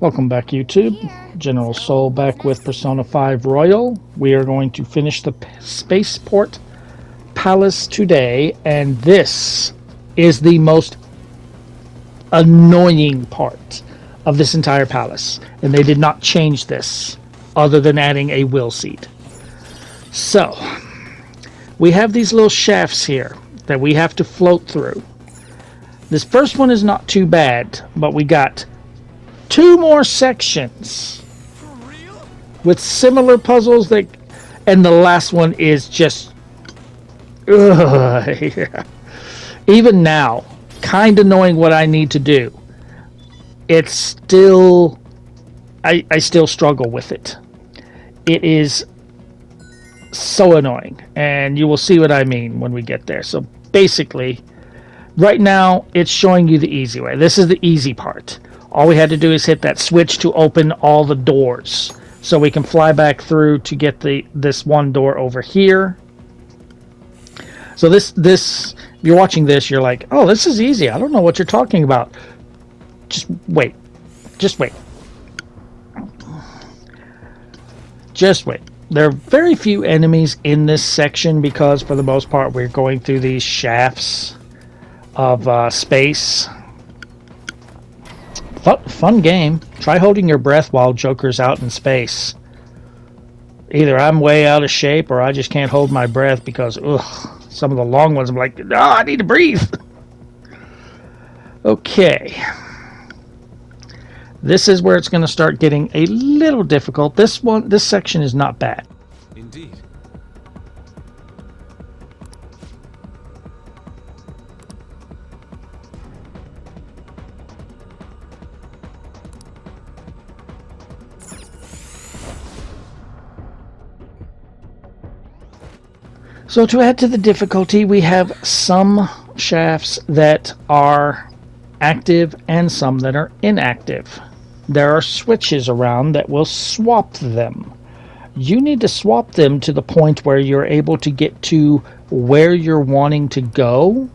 Welcome back, YouTube. General Soul back with Persona 5 Royal. We are going to finish the Spaceport Palace today, and this is the most annoying part of this entire palace. And they did not change this other than adding a will seed. So, we have these little shafts here that we have to float through. This first one is not too bad, but we got two more sections with similar puzzles and the last one is just yeah. Even now, kind of knowing what I need to do, it's still I still struggle with it. It is so annoying, and you will see what I mean when we get there. So basically, right now it's showing you the easy way. This is the easy part. All we had to do is hit that switch to open all the doors. So we can fly back through to get this one door over here. So this if you're watching this, you're like, oh, this is easy. I don't know what you're talking about. Just wait. Just wait. Just wait. There are very few enemies in this section because for the most part we're going through these shafts of space. Fun game. Try holding your breath while Joker's out in space. Either I'm way out of shape or I just can't hold my breath because some of the long ones I'm like, oh, I need to breathe. Okay. This is where it's going to start getting a little difficult. This section is not bad. Indeed. So to add to the difficulty, we have some shafts that are active and some that are inactive. There are switches around that will swap them. You need to swap them to the point where you're able to get to where you're wanting to go,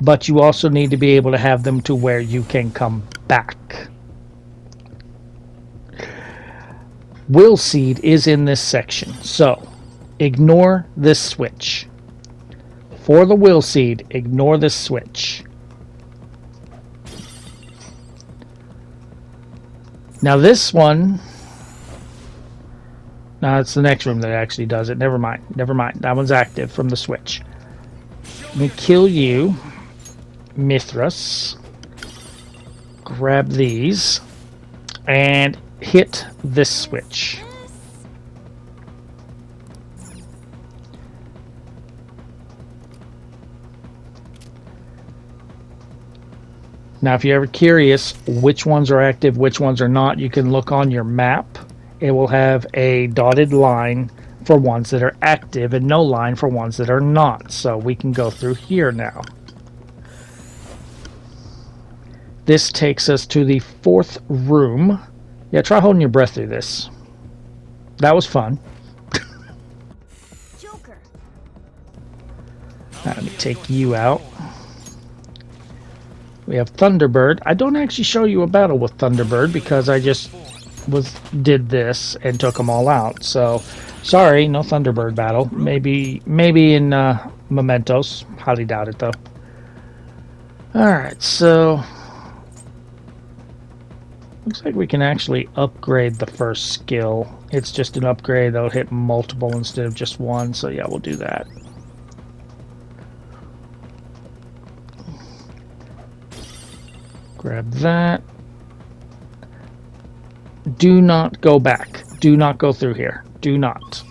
but you also need to be able to have them to where you can come back. Will Seed is in this section, so ignore this switch. For the Will Seed, ignore this switch. Now this one, it's the next room that actually does it. Never mind. That one's active from the switch. Let me kill you, Mithras. Grab these and hit this switch. Now, if you're ever curious which ones are active, which ones are not, you can look on your map. It will have a dotted line for ones that are active and no line for ones that are not. So we can go through here now. This takes us to the fourth room. Yeah, try holding your breath through this. That was fun. Joker. Now, let me take you out. We have Thunderbird. I don't actually show you a battle with Thunderbird because I just did this and took them all out. So, sorry, no Thunderbird battle. Maybe in Mementos. Highly doubt it though. Alright, so looks like we can actually upgrade the first skill. It's just an upgrade that'll hit multiple instead of just one. So yeah, we'll do that. Grab that. Do not go back. Do not go through here. Do not.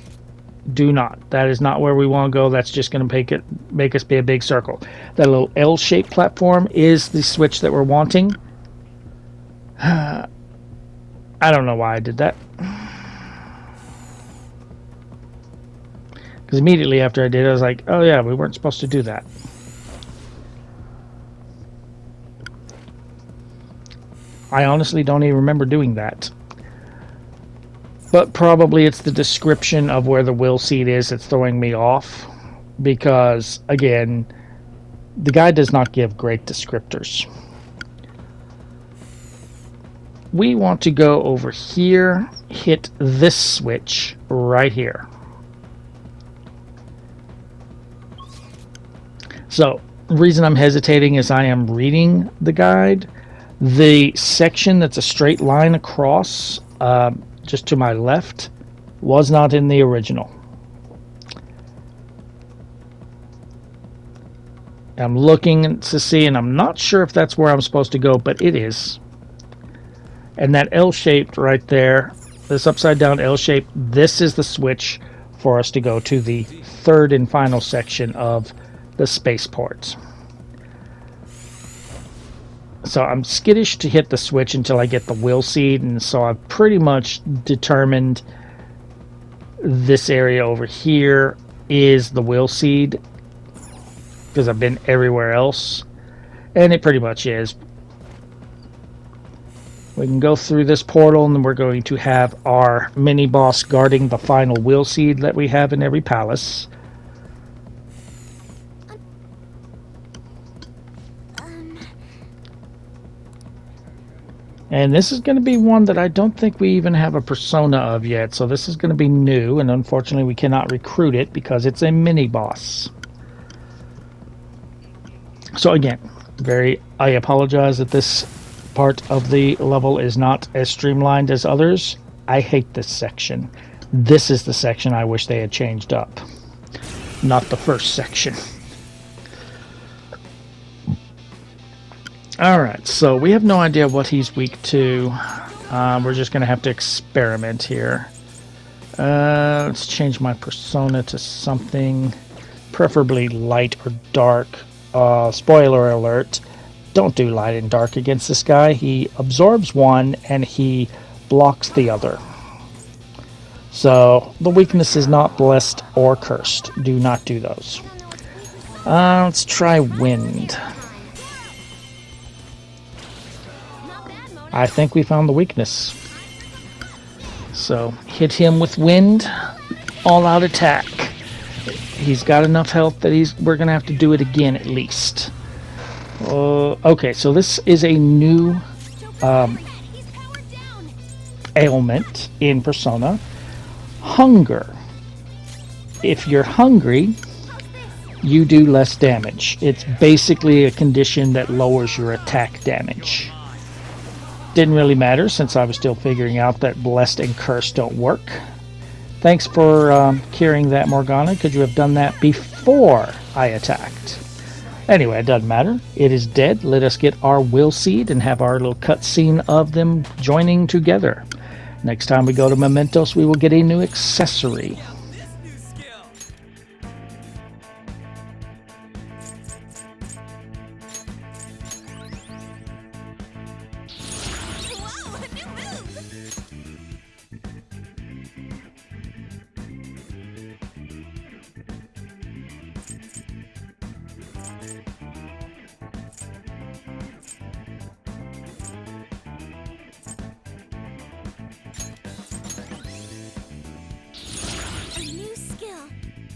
Do not. That is not where we want to go. That's just going to make us be a big circle. That little L-shaped platform is the switch that we're wanting. I don't know why I did that. Because immediately after I did it, I was like, oh yeah, we weren't supposed to do that. I honestly don't even remember doing that. But probably it's the description of where the Will Seed is that's throwing me off. Because, again, the guy does not give great descriptors. we want to go over here, hit this switch right here. So the reason I'm hesitating is I am reading the guide. The section that's a straight line across, just to my left, was not in the original. I'm looking to see, and I'm not sure if that's where I'm supposed to go, but it is. And that L-shaped right there, this upside down L-shape, this is the switch for us to go to the third and final section of the spaceport. So I'm skittish to hit the switch until I get the will seed, and so I've pretty much determined this area over here is the will seed because I've been everywhere else, and it pretty much is. We can go through this portal, and then we're going to have our mini boss guarding the final will seed that we have in every palace. And this is going to be one that I don't think we even have a persona of yet, so this is going to be new, and unfortunately we cannot recruit it because it's a mini boss. So again, I apologize that this part of the level is not as streamlined as others. I hate this section. This is the section I wish they had changed up, not the first section. Alright, so we have no idea what he's weak to. We're just going to have to experiment here. Let's change my persona to something preferably light or dark. Spoiler alert, don't do light and dark against this guy. He absorbs one and he blocks the other. So the weakness is not blessed or cursed. Do not do those. Let's try wind. I think we found the weakness. So hit him with wind, all out attack. He's got enough health that we're gonna have to do it again at least. Okay, so this is a new ailment in Persona. Hunger. If you're hungry, you do less damage. It's basically a condition that lowers your attack damage. Didn't really matter since I was still figuring out that blessed and cursed don't work. Thanks for curing that, Morgana. Could you have done that before I attacked? Anyway, it doesn't matter. It is dead. Let us get our will seed and have our little cutscene of them joining together. Next time we go to Mementos, we will get a new accessory.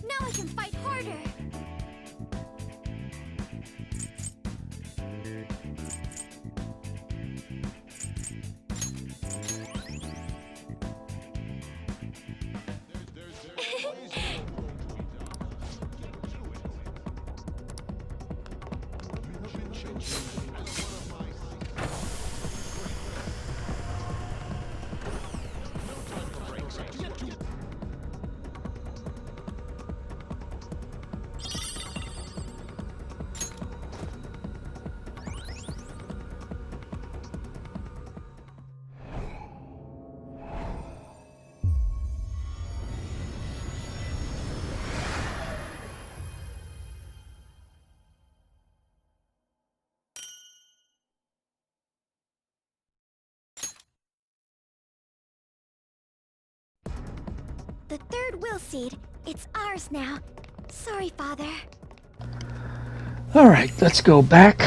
Now I can fight harder! The third will seed. It's ours now. Sorry, Father. Alright, let's go back.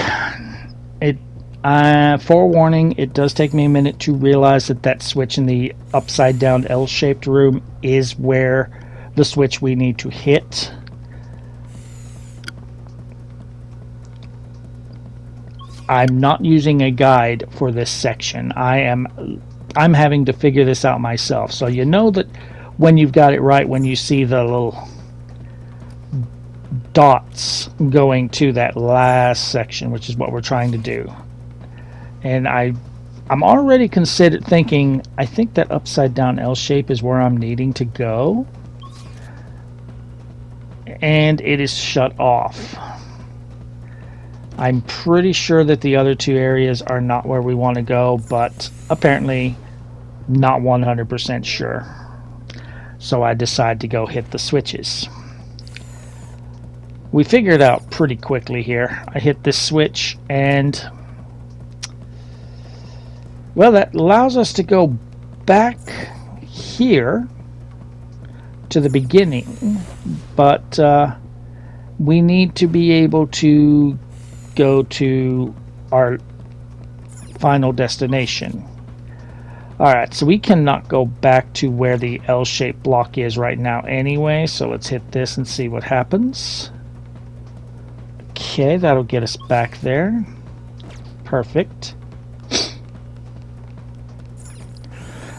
Forewarning, it does take me a minute to realize that switch in the upside down L-shaped room is where the switch we need to hit. I'm not using a guide for this section. I'm having to figure this out myself. So you know that when you've got it right when you see the little dots going to that last section, which is what we're trying to do. And I'm already thinking, I think that upside down L shape is where I'm needing to go. And it is shut off. I'm pretty sure that the other two areas are not where we want to go, but apparently not 100% sure. So I decide to go hit the switches. We figured out pretty quickly here. I hit this switch and, well, that allows us to go back here to the beginning, but we need to be able to go to our final destination. Alright, so we cannot go back to where the L-shaped block is right now anyway, so let's hit this and see what happens. Okay, that'll get us back there. Perfect.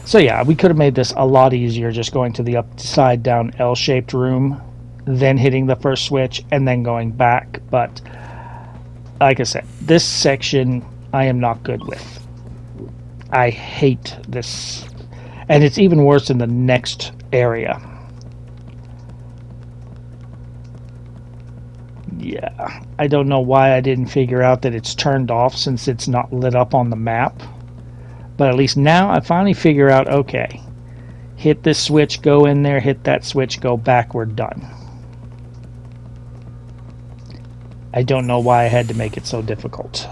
So yeah, we could have made this a lot easier just going to the upside down L-shaped room, then hitting the first switch, and then going back. But like I said, this section I am not good with. I hate this. And it's even worse in the next area. Yeah, I don't know why I didn't figure out that it's turned off since it's not lit up on the map. But at least now I finally figure out, okay, hit this switch, go in there, hit that switch, go back, we're done. I don't know why I had to make it so difficult.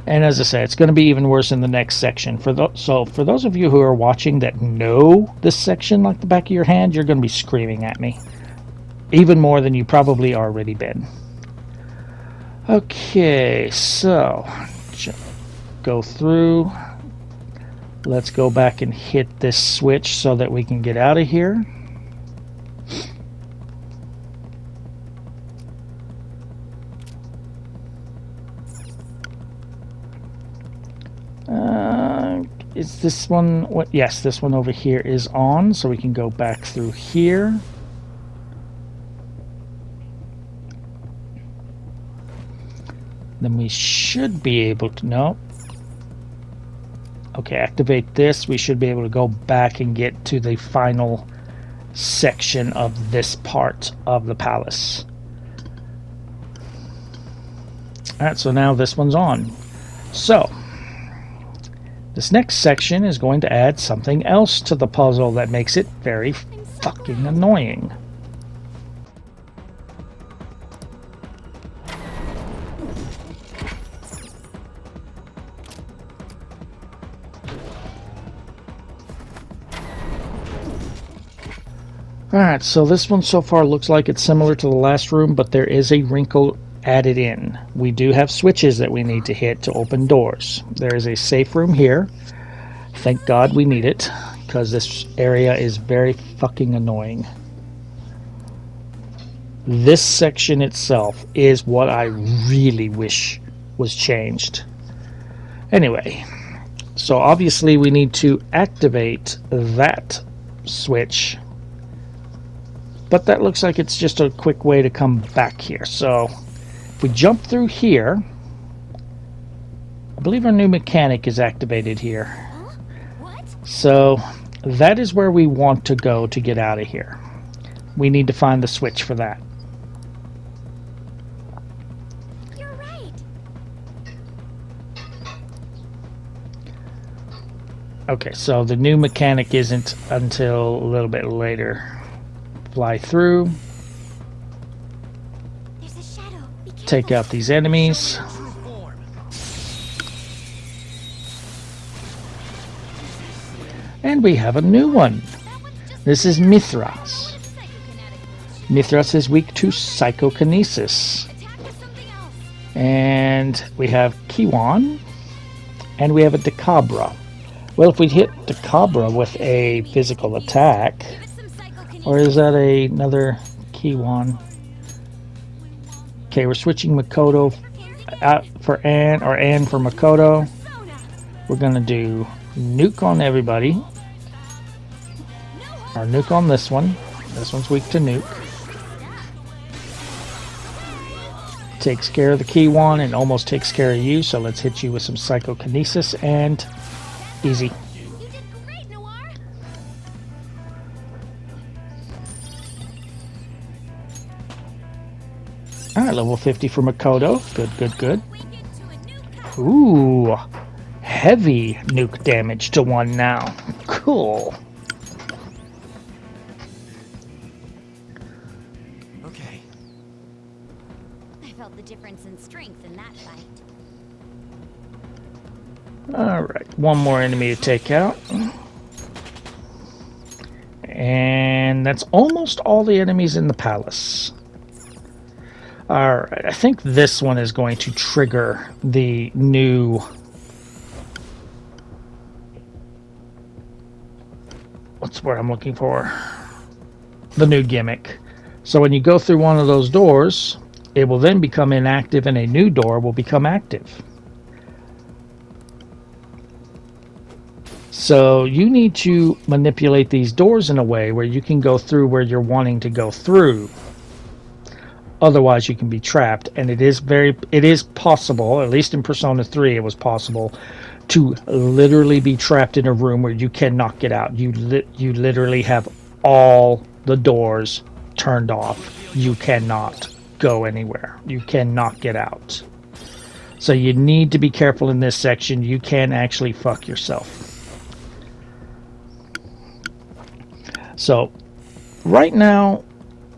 And as I say, it's going to be even worse in the next section. So for those of you who are watching that know this section like the back of your hand, you're going to be screaming at me. Even more than you probably already been. Okay, so go through. Let's go back and hit this switch so that we can get out of here. Is this one? What? Yes, this one over here is on, so we can go back through here. Then we should be able to, no. Okay, activate this. We should be able to go back and get to the final section of this part of the palace. Alright, so now this one's on. So, this next section is going to add something else to the puzzle that makes it very fucking annoying. Alright, so this one so far looks like it's similar to the last room, but there is a wrinkle added in. We do have switches that we need to hit to open doors. There is a safe room here. Thank God we need it, because this area is very fucking annoying. This section itself is what I really wish was changed. Anyway, so obviously we need to activate that switch. But that looks like it's just a quick way to come back here. So if we jump through here, I believe our new mechanic is activated here. Huh? What? So that is where we want to go to get out of here. We need to find the switch for that. You're right. Okay, so the new mechanic isn't until a little bit later. Fly through. There's a shadow. Be careful. Take out these enemies. And we have a new one. This is Mithras. Mithras is weak to psychokinesis. And we have Kiwan. And we have a Decabra. Well, if we hit Decabra with a physical attack... Or is that another Kiwan? Okay, we're switching Makoto out for Anne, or Anne for Makoto. We're going to do nuke on everybody. Or nuke on this one. This one's weak to nuke. Takes care of the key one and almost takes care of you, so let's hit you with some psychokinesis and easy. Alright, level 50 for Makoto. Good, good, good. Ooh, heavy nuke damage to one now. Cool. Okay. I felt the difference in strength in that fight. Alright, one more enemy to take out. And that's almost all the enemies in the palace. Alright, I think this one is going to trigger the new... What's the word I'm looking for? The new gimmick. So when you go through one of those doors, it will then become inactive and a new door will become active. So you need to manipulate these doors in a way where you can go through where you're wanting to go through. Otherwise, you can be trapped, and it is possible, at least in Persona 3, it was possible to literally be trapped in a room where you cannot get out. You literally have all the doors turned off. You cannot go anywhere. You cannot get out. So you need to be careful in this section. You can actually fuck yourself. So, right now,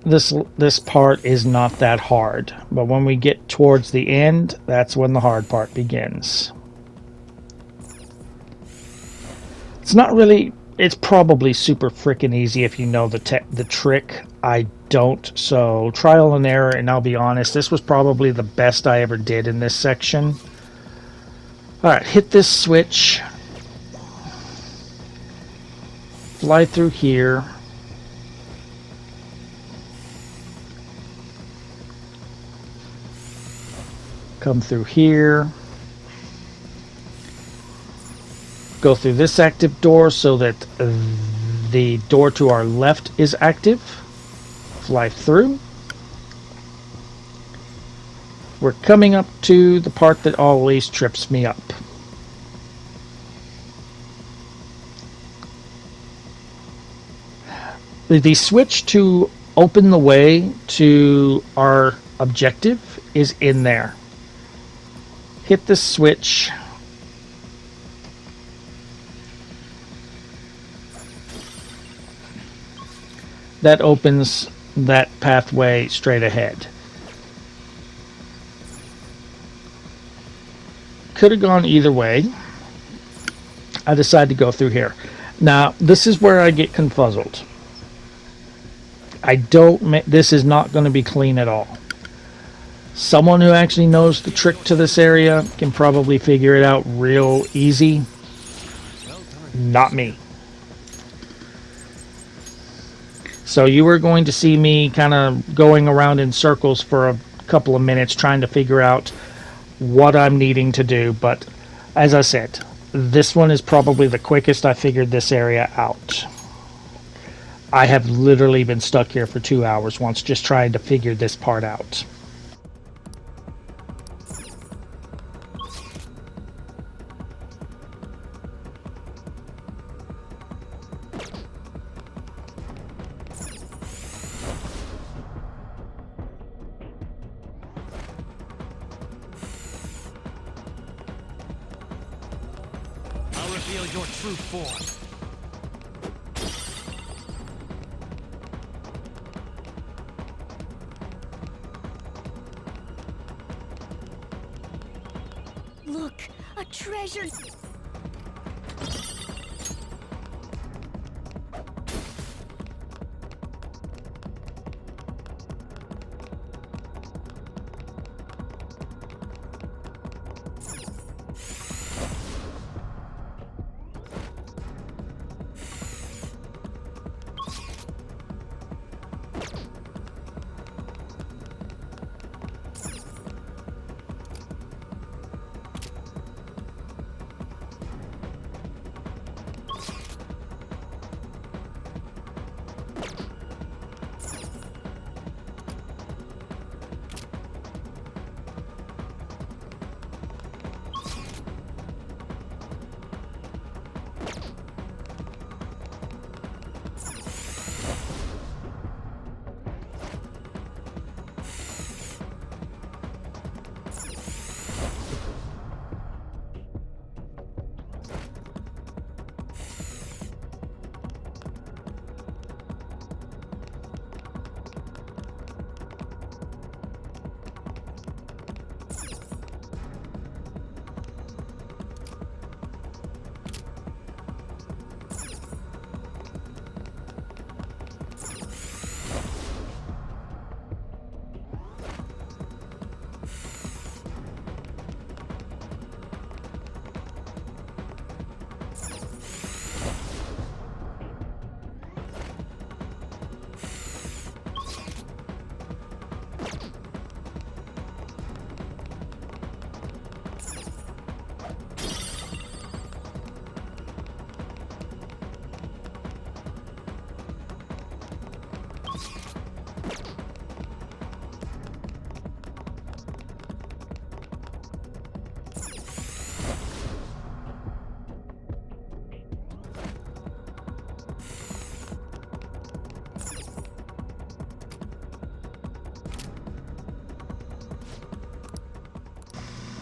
this part is not that hard, but when we get towards the end, that's when the hard part begins. It's not really, it's probably super freaking easy if you know the trick. I don't, so trial and error, and I'll be honest, this was probably the best I ever did in this section. Alright, hit this switch. Fly through here. Come through here. Go through this active door so that the door to our left is active. Fly through. We're coming up to the part that always trips me up. The switch to open the way to our objective is in there. Hit the switch. That opens that pathway straight ahead. Could have gone either way. I decided to go through here. Now, this is where I get confuzzled. This is not going to be clean at all. Someone who actually knows the trick to this area can probably figure it out real easy. Not me. So you are going to see me kind of going around in circles for a couple of minutes trying to figure out what I'm needing to do. But as I said, this one is probably the quickest I figured this area out. I have literally been stuck here for 2 hours once just trying to figure this part out. I'll reveal your true form. Look, a treasure.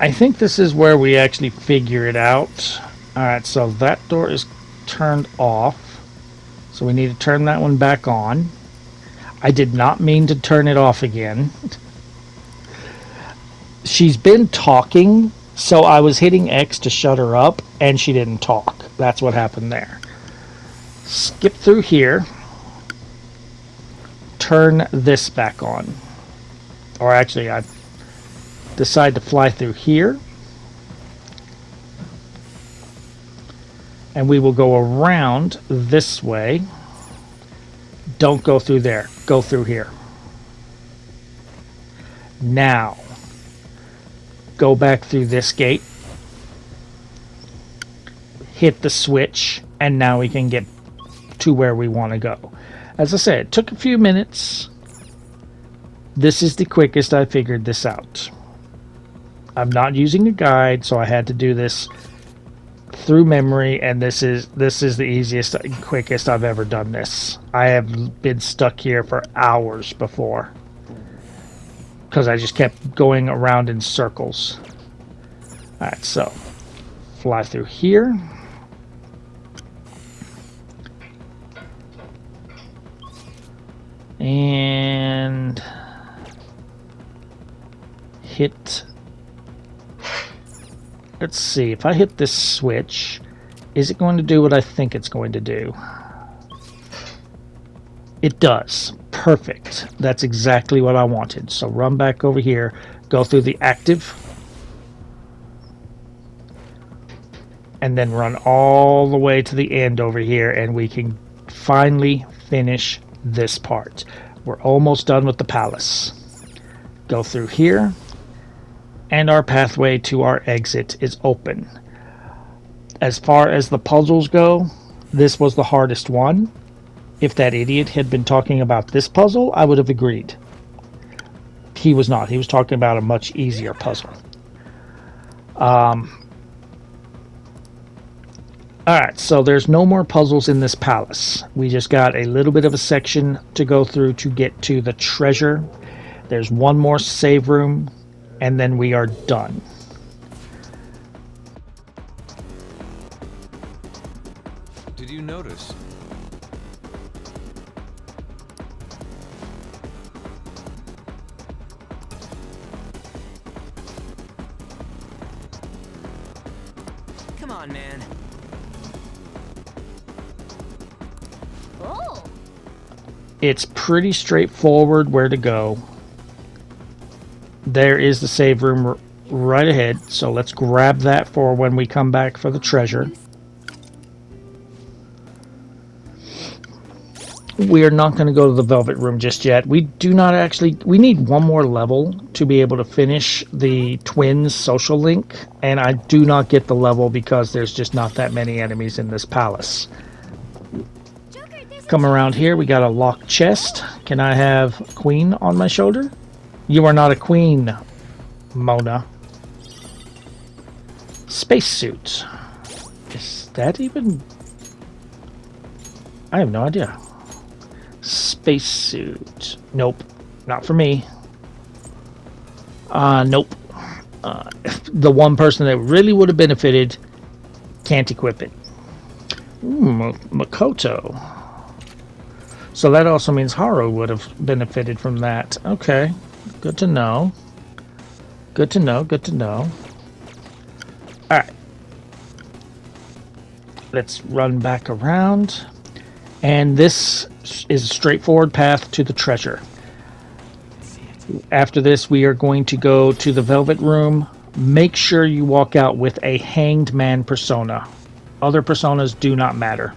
I think this is where we actually figure it out. Alright, so that door is turned off. So we need to turn that one back on. I did not mean to turn it off again. She's been talking, so I was hitting X to shut her up, and she didn't talk. That's what happened there. Skip through here. Turn this back on. Or actually, I decide to fly through here. And we will go around this way. Don't go through there. Go through here. Now, go back through this gate. Hit the switch, and now we can get to where we want to go. As I said, it took a few minutes. This is the quickest I figured this out. I'm not using a guide, so I had to do this through memory, and this is the easiest and quickest I've ever done this. I have been stuck here for hours before because I just kept going around in circles. Alright, so fly through here. And hit. Let's see, if I hit this switch, is it going to do what I think it's going to do? It does. Perfect. That's exactly what I wanted. So run back over here, go through the active, and then run all the way to the end over here, and we can finally finish this part. We're almost done with the palace. Go through here. And our pathway to our exit is open. As far as the puzzles go, this was the hardest one. If that idiot had been talking about this puzzle, I would have agreed. He was not. He was talking about a much easier puzzle. Alright, so there's no more puzzles in this palace. We just got a little bit of a section to go through to get to the treasure. There's one more save room. And then we are done. Did you notice? Come on, man. Oh. It's pretty straightforward where to go. There is the save room right ahead, so let's grab that for when we come back for the treasure. We are not going to go to the Velvet Room just yet. We do not actually... We need one more level to be able to finish the Twins social link, and I do not get the level because there's just not that many enemies in this palace. Come around here, we got a locked chest. Can I have Queen on my shoulder? You are not a queen, Mona. Spacesuit. Is that even... I have no idea. Spacesuit. Nope. Not for me. Nope. The one person that really would have benefited can't equip it. Makoto. So that also means Haru would have benefited from that. Okay. Good to know. Good to know. Good to know. Alright. Let's run back around. And this is a straightforward path to the treasure. After this, we are going to go to the Velvet Room. Make sure you walk out with a Hanged Man persona. Other personas do not matter.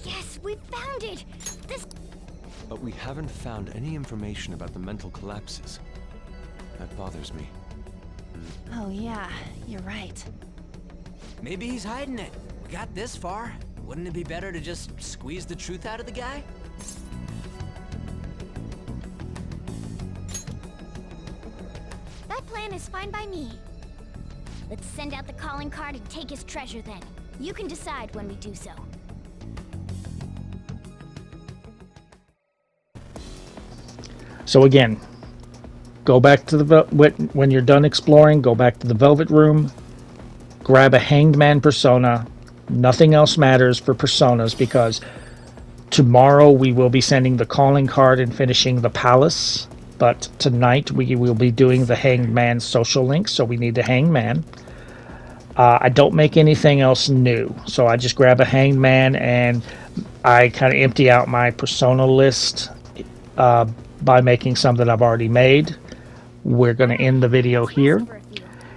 Yes, we found it. But we haven't found any information about the mental collapses. That bothers me. Oh yeah, you're right. Maybe he's hiding it. We got this far. Wouldn't it be better to just squeeze the truth out of the guy? That plan is fine by me. Let's send out the calling card and take his treasure then. You can decide when we do so. So again, go back to the when you're done exploring, go back to the Velvet Room, grab a Hanged Man persona. Nothing else matters for personas because tomorrow we will be sending the calling card and finishing the palace. But tonight we will be doing the Hanged Man social link, so we need the Hanged Man. I don't make anything else new, so I just grab a Hanged Man and I kind of empty out my persona list by making some that I've already made. We're going to end the video here.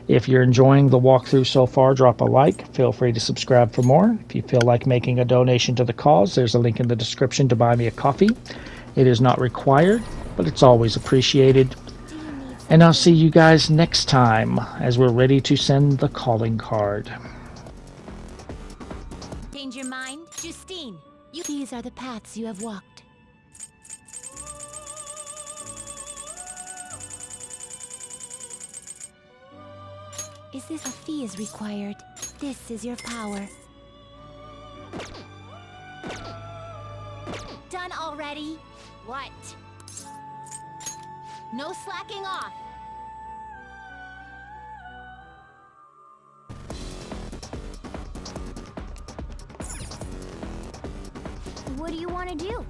If you're enjoying the walkthrough so far, drop a like. Feel free to subscribe for more. If you feel like making a donation to the cause, there's a link in the description to buy me a coffee. It is not required, but it's always appreciated. And I'll see you guys next time as we're ready to send the calling card. Change your mind? Justine, These are the paths you have walked. Is this a fee is required? This is your power. done already? What? No slacking off. What do you want to do?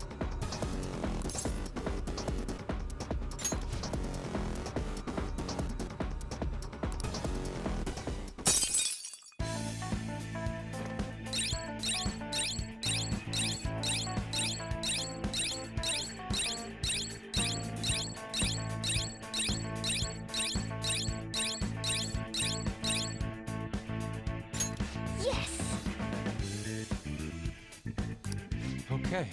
Okay.